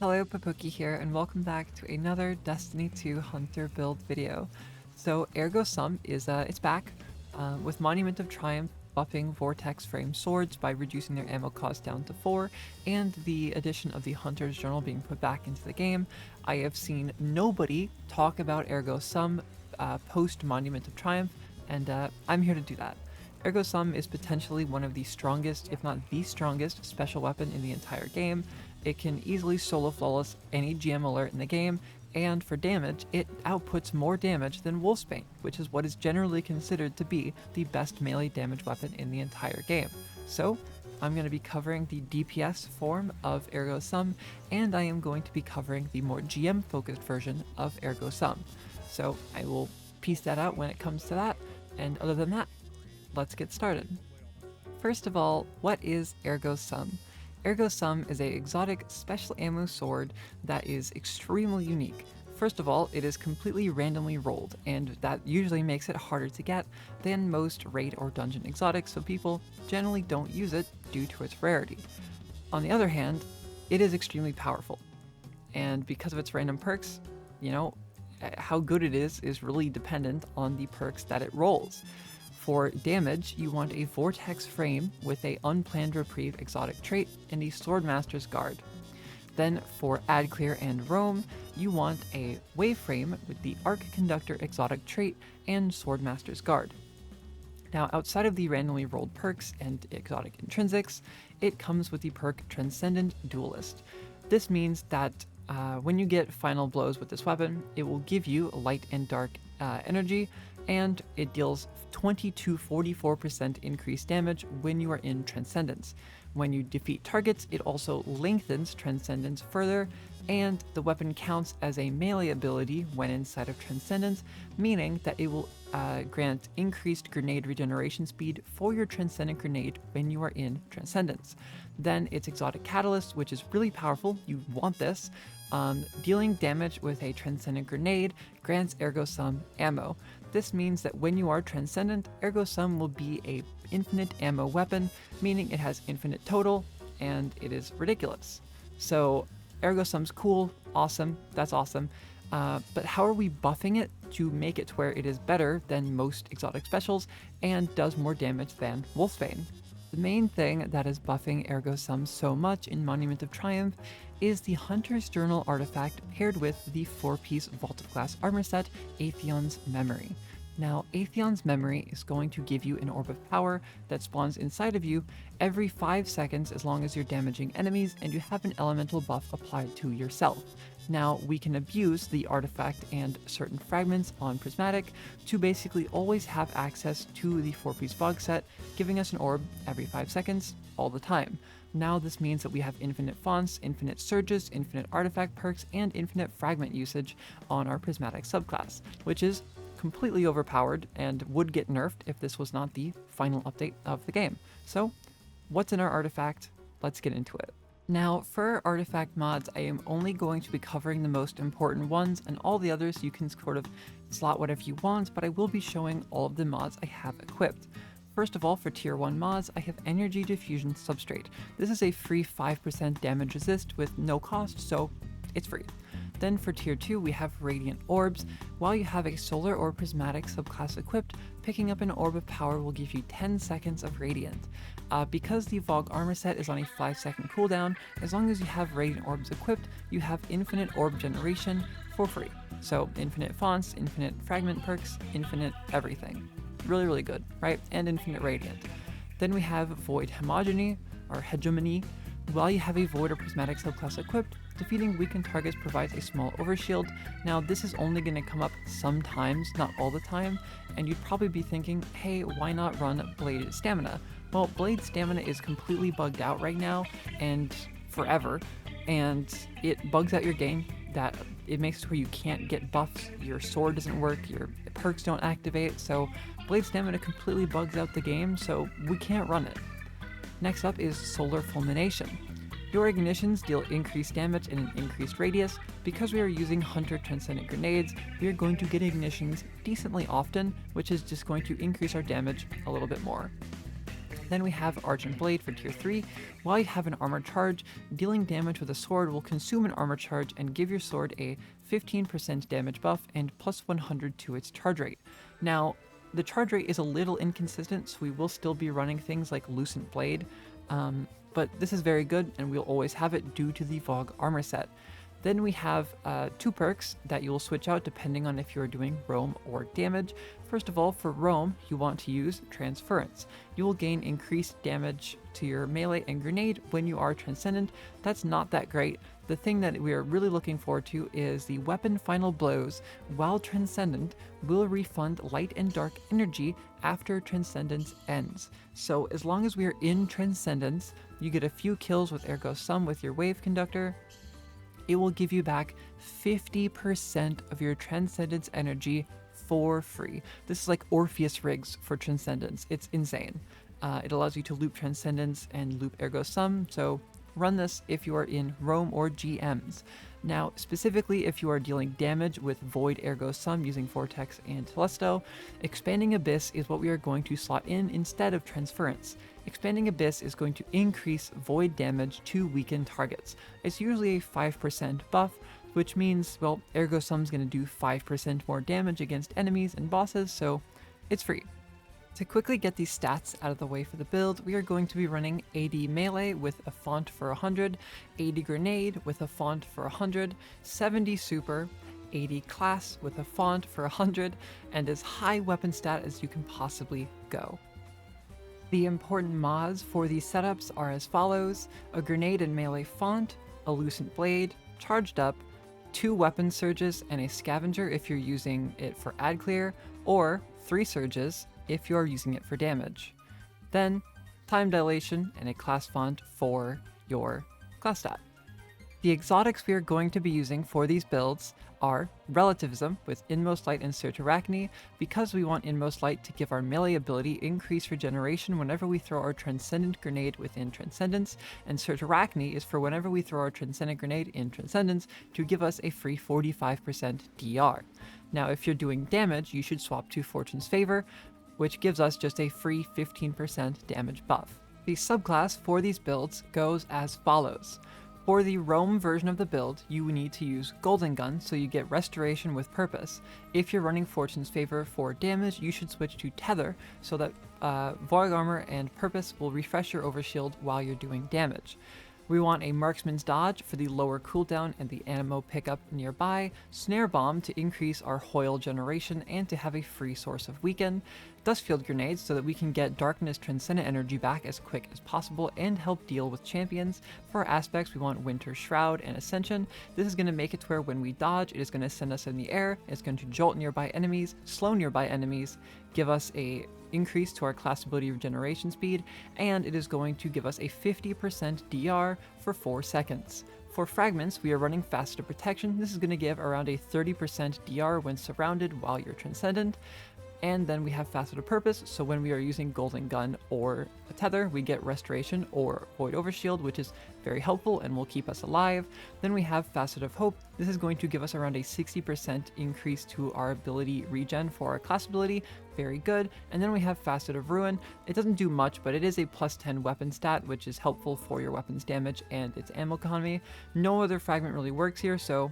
Hello, Papuki here, and welcome back to another Destiny 2 Hunter build video. So, Ergo Sum is it's back with Monument of Triumph buffing Vortex frame swords by reducing their ammo cost down to 4, and the addition of the Hunter's Journal being put back into the game. I have seen nobody talk about Ergo Sum post Monument of Triumph, and I'm here to do that. Ergo Sum is potentially one of the strongest, if not the strongest, special weapon in the entire game. It can easily solo flawless any GM alert in the game, and for damage, it outputs more damage than Wolfsbane, which is what is generally considered to be the best melee damage weapon in the entire game. So, I'm going to be covering the DPS form of Ergo Sum, and I am going to be covering the more GM-focused version of Ergo Sum. So, I will piece that out when it comes to that, and other than that, let's get started. First of all, what is Ergo Sum? Ergo Sum is a exotic special ammo sword that is extremely unique. First of all, it is completely randomly rolled, and that usually makes it harder to get than most raid or dungeon exotics, so people generally don't use it due to its rarity. On the other hand, it is extremely powerful, and because of its random perks, how good it is really dependent on the perks that it rolls. For damage, you want a Vortex frame with a Unplanned Reprieve exotic trait and a Swordmaster's Guard. Then for Add Clear and Roam, you want a Wave frame with the Arc Conductor exotic trait and Swordmaster's Guard. Now, outside of the randomly rolled perks and exotic intrinsics, it comes with the perk Transcendent Duelist. This means that when you get final blows with this weapon, it will give you light and dark energy, and it deals 20 to 44% increased damage when you are in Transcendence. When you defeat targets, it also lengthens Transcendence further, and the weapon counts as a melee ability when inside of Transcendence, meaning that it will grant increased grenade regeneration speed for your Transcendent grenade when you are in Transcendence. Then its Exotic Catalyst, which is really powerful, you want this. Dealing damage with a Transcendent grenade grants Ergo Sum ammo. This means that when you are Transcendent, Ergo Sum will be a infinite ammo weapon, meaning it has infinite total, and it is ridiculous. So Ergo Sum's cool, awesome, that's awesome, but how are we buffing it to make it to where it is better than most exotic specials and does more damage than Wolfsbane? The main thing that is buffing Ergo Sum so much in Monument of Triumph is the Hunter's Journal artifact paired with the 4-piece Vaulted Glass armor set, Atheon's Memory. Now, Atheon's Memory is going to give you an orb of power that spawns inside of you every 5 seconds as long as you're damaging enemies and you have an elemental buff applied to yourself. Now, we can abuse the artifact and certain fragments on Prismatic to basically always have access to the 4-piece Fog set, giving us an orb every 5 seconds, all the time. Now this means that we have infinite fonts, infinite surges, infinite artifact perks, and infinite fragment usage on our Prismatic subclass, which is completely overpowered and would get nerfed if this was not the final update of the game. So, what's in our artifact? Let's get into it. Now, for artifact mods, I am only going to be covering the most important ones, and all the others you can sort of slot whatever you want, but I will be showing all of the mods I have equipped. First of all, for tier 1 mods, I have Energy Diffusion Substrate. This is a free 5% damage resist with no cost, so it's free. Then for tier 2, we have Radiant Orbs. While you have a Solar or Prismatic subclass equipped, picking up an Orb of Power will give you 10 seconds of Radiant. Because the Vogue armor set is on a 5-second cooldown, as long as you have Radiant Orbs equipped, you have infinite orb generation for free. So infinite fonts, infinite fragment perks, infinite everything. Really, really good, right? And infinite Radiant. Then we have Void Homogeny, or Hegemony. While you have a Void or Prismatic subclass equipped, defeating weakened targets provides a small overshield. Now, this is only going to come up sometimes, not all the time, and you'd probably be thinking, hey, why not run Blade Stamina? Well, Blade Stamina is completely bugged out right now, and forever, and it bugs out your game that it makes it where you can't get buffs, your sword doesn't work, your perks don't activate, so Blade Stamina completely bugs out the game, so we can't run it. Next up is Solar Fulmination. Your ignitions deal increased damage in an increased radius. Because we are using Hunter Transcendent grenades, we are going to get ignitions decently often, which is just going to increase our damage a little bit more. Then we have Argent Blade for tier 3. While you have an armor charge, dealing damage with a sword will consume an armor charge and give your sword a 15% damage buff and plus 100 to its charge rate. Now, the charge rate is a little inconsistent, so we will still be running things like Lucent Blade, but this is very good and we'll always have it due to the Vogue armor set. Then we have 2 perks that you'll switch out depending on if you're doing roam or damage. First of all, for roam, you want to use Transference. You will gain increased damage to your melee and grenade when you are Transcendent. That's not that great. The thing that we are really looking forward to is the weapon final blows while Transcendent will refund light and dark energy after Transcendence ends. So as long as we are in Transcendence, you get a few kills with Ergo Sum with your Wave Conductor. It will give you back 50% of your Transcendence energy for free. This is like Orpheus rigs for Transcendence. It's insane. It allows you to loop Transcendence and loop Ergo Sum, so run this if you are in Roam or GMs. Now, specifically if you are dealing damage with Void Ergo Sum using Vortex and Telesto, Expanding Abyss is what we are going to slot in instead of Transference. Expanding Abyss is going to increase Void damage to weakened targets. It's usually a 5% buff, which means, well, Ergo Sum's going to do 5% more damage against enemies and bosses, so it's free. To quickly get these stats out of the way for the build, we are going to be running 80 melee with a font for 100, 80 grenade with a font for 100, 70 super, 80 class with a font for 100, and as high weapon stat as you can possibly go. The important mods for these setups are as follows: a grenade and melee font, a lucent blade, charged up, 2 weapon surges and a scavenger if you're using it for ad clear, or 3 surges if you're using it for damage. Then, time dilation and a class font for your class stat. The exotics we are going to be using for these builds are Relativism with Inmost Light and Certarachne, because we want Inmost Light to give our melee ability increased regeneration whenever we throw our Transcendent Grenade within Transcendence, and Certarachne is for whenever we throw our Transcendent Grenade in Transcendence to give us a free 45% DR. Now if you're doing damage, you should swap to Fortune's Favor, which gives us just a free 15% damage buff. The subclass for these builds goes as follows. For the roam version of the build, you need to use Golden Gun, so you get Restoration with Purpose. If you're running Fortune's Favor for damage, you should switch to Tether, so that Void Armor and Purpose will refresh your overshield while you're doing damage. We want a Marksman's Dodge for the lower cooldown and the ammo pickup nearby, Snare Bomb to increase our Hoil generation and to have a free source of weaken, Dustfield Grenades so that we can get Darkness Transcendent energy back as quick as possible and help deal with champions. For our aspects, we want Winter Shroud and Ascension. This is going to make it to where when we dodge, it is going to send us in the air, it's going to jolt nearby enemies, slow nearby enemies, give us a increase to our class ability regeneration speed, and it is going to give us a 50% DR for 4 seconds. For fragments, we are running Faceted Protection. This is going to give around a 30% DR when surrounded while you're Transcendent. And then we have Faceted Purpose, so when we are using Golden Gun or a Tether, we get Restoration or Void Overshield, which is very helpful and will keep us alive. Then we have Facet of Hope. This is going to give us around a 60% increase to our ability regen for our class ability, very good. And then we have Facet of Ruin. It doesn't do much, but it is a plus 10 weapon stat, which is helpful for your weapon's damage and its ammo economy. No other fragment really works here, so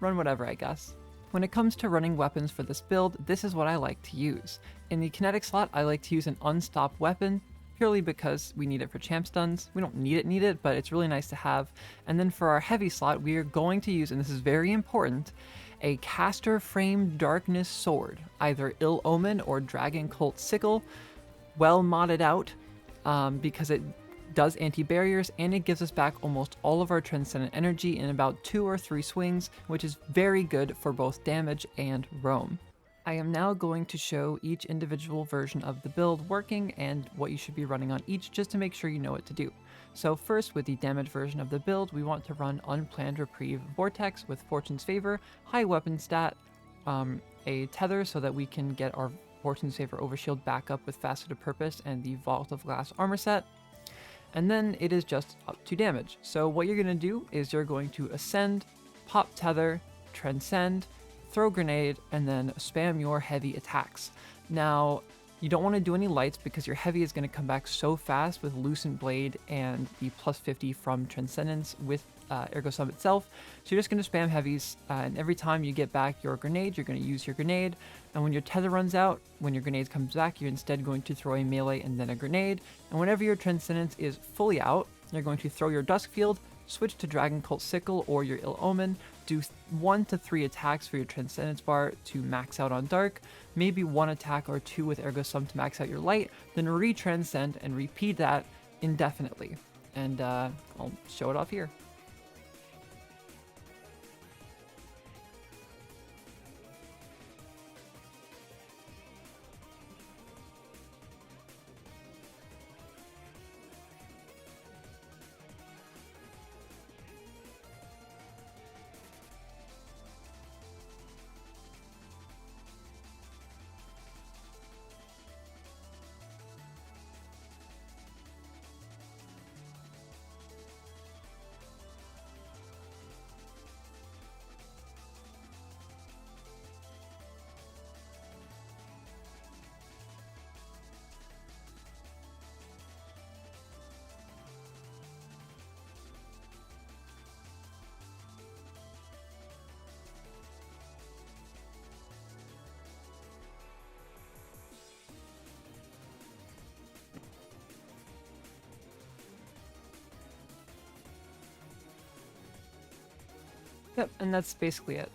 run whatever, I guess. When it comes to running weapons for this build, this is what I like to use. In the kinetic slot, I like to use an unstop weapon, purely because we need it for champ stuns. We don't need it, but it's really nice to have. And then for our heavy slot, we are going to use, and this is very important, a caster frame darkness sword, either Ill Omen or Dragon Cult Sickle, well modded out, because it does anti-barriers, and it gives us back almost all of our Transcendent energy in about 2 or 3 swings, which is very good for both damage and roam. I am now going to show each individual version of the build working and what you should be running on each, just to make sure you know what to do. So first, with the damage version of the build, we want to run Unplanned Reprieve Vortex with Fortune's Favor, high weapon stat, a Tether so that we can get our Fortune's Favor Overshield back up with Faceted Purpose and the Vault of Glass armor set. And then it is just up to damage. So what you're going to do is you're going to Ascend, pop Tether, Transcend, throw Grenade, and then spam your heavy attacks. Now, You don't want to do any lights because your heavy is going to come back so fast with Lucent Blade and the plus 50 from Transcendence with Ergo Sum itself. So you're just going to spam heavies, and every time you get back your grenade, you're going to use your grenade. And when your tether runs out, when your grenade comes back, you're instead going to throw a melee and then a grenade. And whenever your Transcendence is fully out, you're going to throw your Dusk Field, switch to Dragon Cult Sickle or your Ill Omen, do 1 to 3 attacks for your Transcendence bar to max out on Dark, maybe 1 attack or 2 with Ergo Sum to max out your Light, then re-transcend and repeat that indefinitely. And I'll show it off here. Yep, and that's basically it.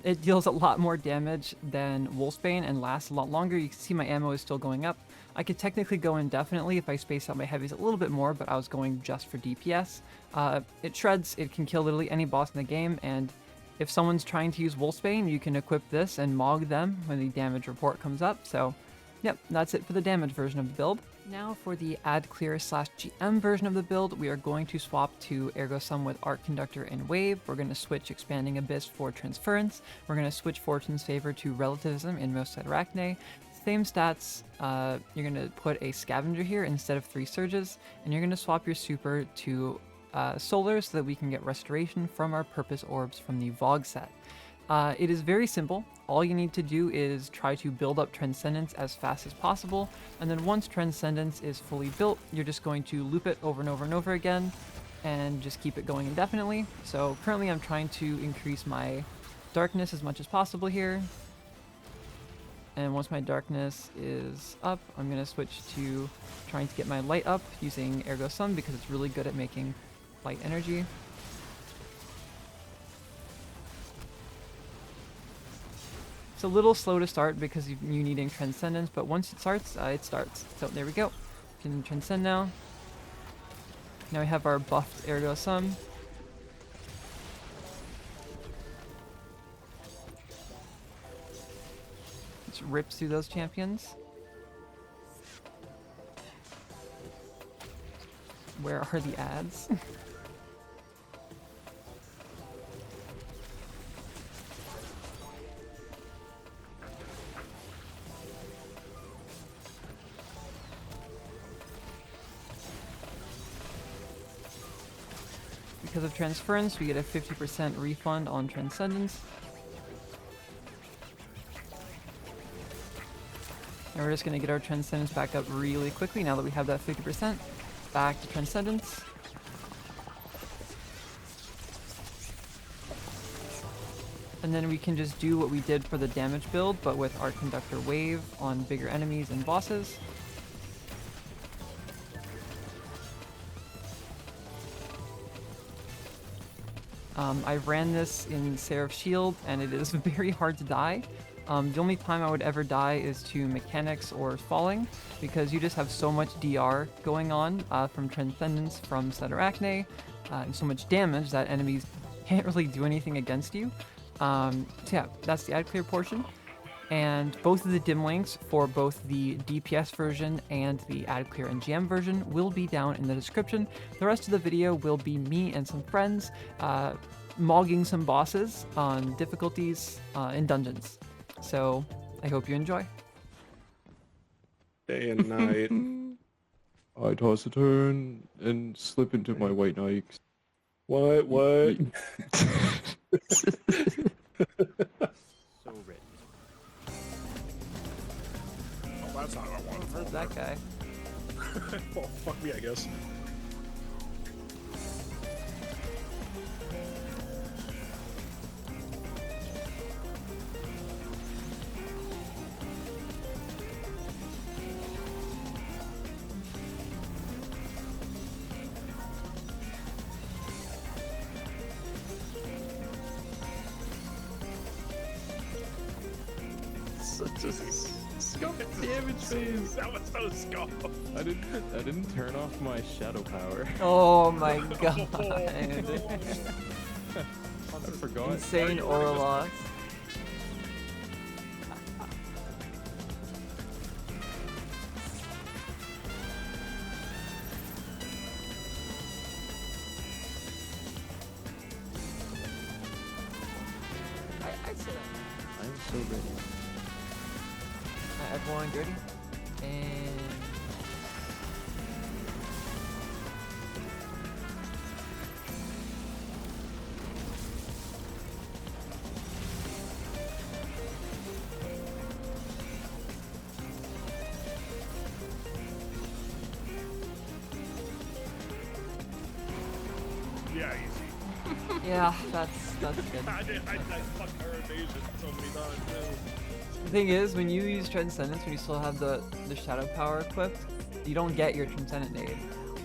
It deals a lot more damage than Wolfsbane and lasts a lot longer. You can see my ammo is still going up. I could technically go indefinitely if I space out my heavies a little bit more, but I was going just for DPS. It shreds, it can kill literally any boss in the game, and if someone's trying to use Wolfsbane, you can equip this and Mog them when the damage report comes up. So, yep, that's it for the damage version of the build. Now for the add clear / GM version of the build, we are going to swap to Ergo Sum with Arc Conductor and Wave. We're going to switch Expanding Abyss for Transference. We're going to switch Fortune's Favor to Relativism in Most Arachne. Same stats, you're going to put a Scavenger here instead of 3 Surges, and you're going to swap your super to Solar so that we can get Restoration from our Purpose Orbs from the Vogue set. It is very simple. All you need to do is try to build up Transcendence as fast as possible, and then once Transcendence is fully built, you're just going to loop it over and over and over again, and just keep it going indefinitely. So currently I'm trying to increase my darkness as much as possible here, and once my darkness is up, I'm going to switch to trying to get my light up using Ergo Sum because it's really good at making light energy. It's a little slow to start because you're needing Transcendence, but once it starts, it starts. So there we go. We can Transcend now. Now we have our buffed Ergo Sum. Just rips through those champions. Where are the ads? Because of Transference, we get a 50% refund on Transcendence. And we're just going to get our Transcendence back up really quickly now that we have that 50%. Back to Transcendence. And then we can just do what we did for the damage build, but with Arc Conductor Wave on bigger enemies and bosses. I ran this in Seraph Shield, and it is very hard to die. The only time I would ever die is to mechanics or falling, because you just have so much DR going on from Transcendence from Arachne, and so much damage that enemies can't really do anything against you. So yeah, that's the add clear portion. And both of the dim links for both the DPS version and the add clear and GM version will be down in the description. The rest of the video will be me and some friends mogging some bosses on difficulties in dungeons. So I hope you enjoy. Day and night. I toss a turn and slip into my white Nikes. What? So rich. Oh, that's guess. Such a scuff damage phase. That was so scuff. I didn't turn off my shadow power. Oh my god. I forgot. Insane aura loss. I see that. I'm so ready. Everyone ready? And Yeah, easy. yeah, that's good. I fucked her evasion so many times too. The thing is, when you use Transcendence, when you still have the Shadow Power equipped, you don't get your Transcendent nade.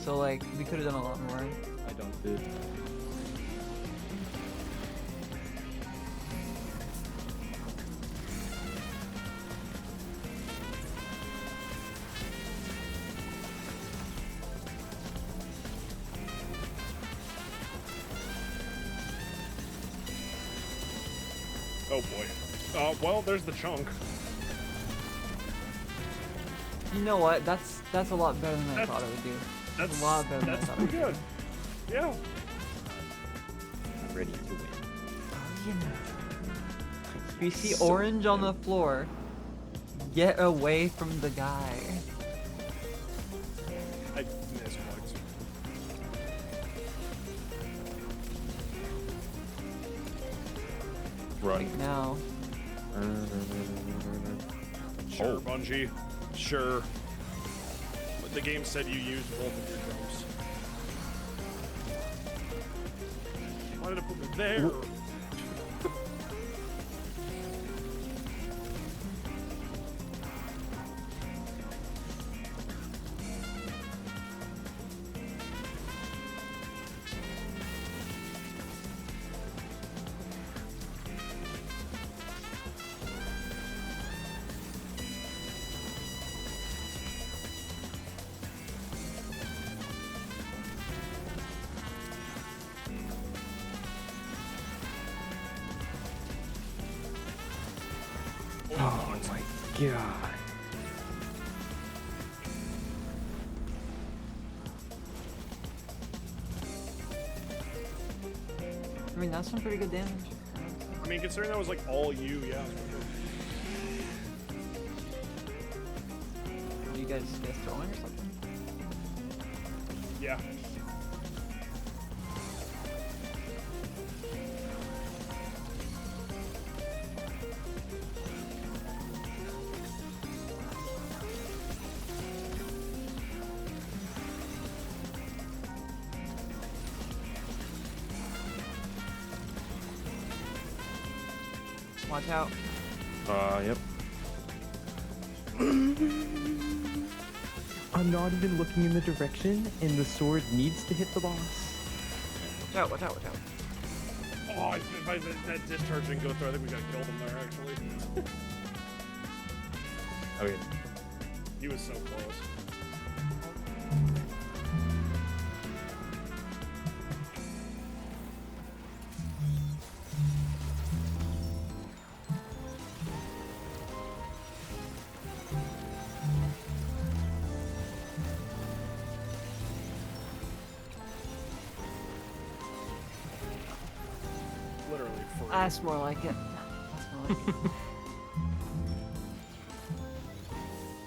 So like, we could have done a lot more. I don't did. Oh boy. Well, there's the chunk. You know what? That's a lot better than I thought it would do. That's a lot better than I That's thought it pretty would good. Yeah. I'm ready to win. do. If you see orange on the floor, get away from the guy. I misclicked. Run. Like now. Sure, Oh. Bungie. Sure. But the game said you used both of your jumps. Why did it put me there? Oh my god. I mean, that's some pretty good damage. I mean, considering that was like all you, yeah. Are you guys throwing or something? Yeah. Watch out. Yep. I'm not even looking in the direction, and the sword needs to hit the boss. Watch out, watch out, watch out. Oh, if that discharge didn't go through, I think we got killed him there, actually. Okay. He was so close. Literally free. That's more like it. That's more like it.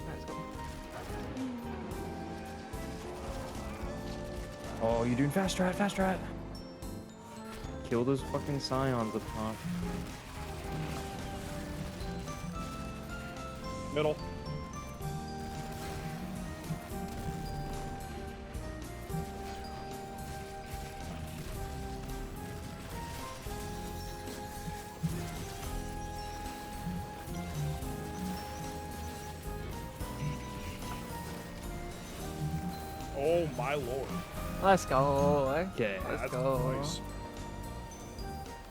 Let's go. Oh, you're doing fast strat, fast strat. Kill those fucking scions up top. Middle. Oh my lord. Let's go. Okay. Let's That's go. nice.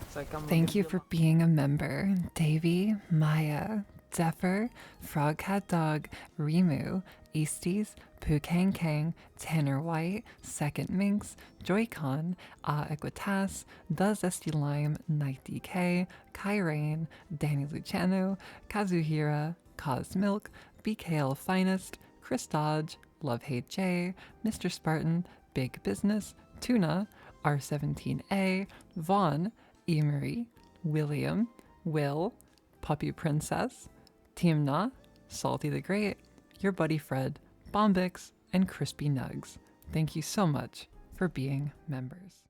It's like I'm Thank looking you to for being a member, Davy, Maya, Zephyr, Frogcat Dog, Remu, Easties, Pukang Kang, Tanner White, Second Minx, Joy-Con, Equitas, The Zesty Lime, Night DK, Kyrain, Danny Luciano, Kazuhira, Cause Milk, BKL Finest, Chris Dodge, Love Hate J, Mr. Spartan, Big Business, Tuna, R17A, Vaughn, Emery, William, Will, Puppy Princess, Timna, Salty the Great, Your Buddy Fred, Bombix, and Crispy Nugs. Thank you so much for being members.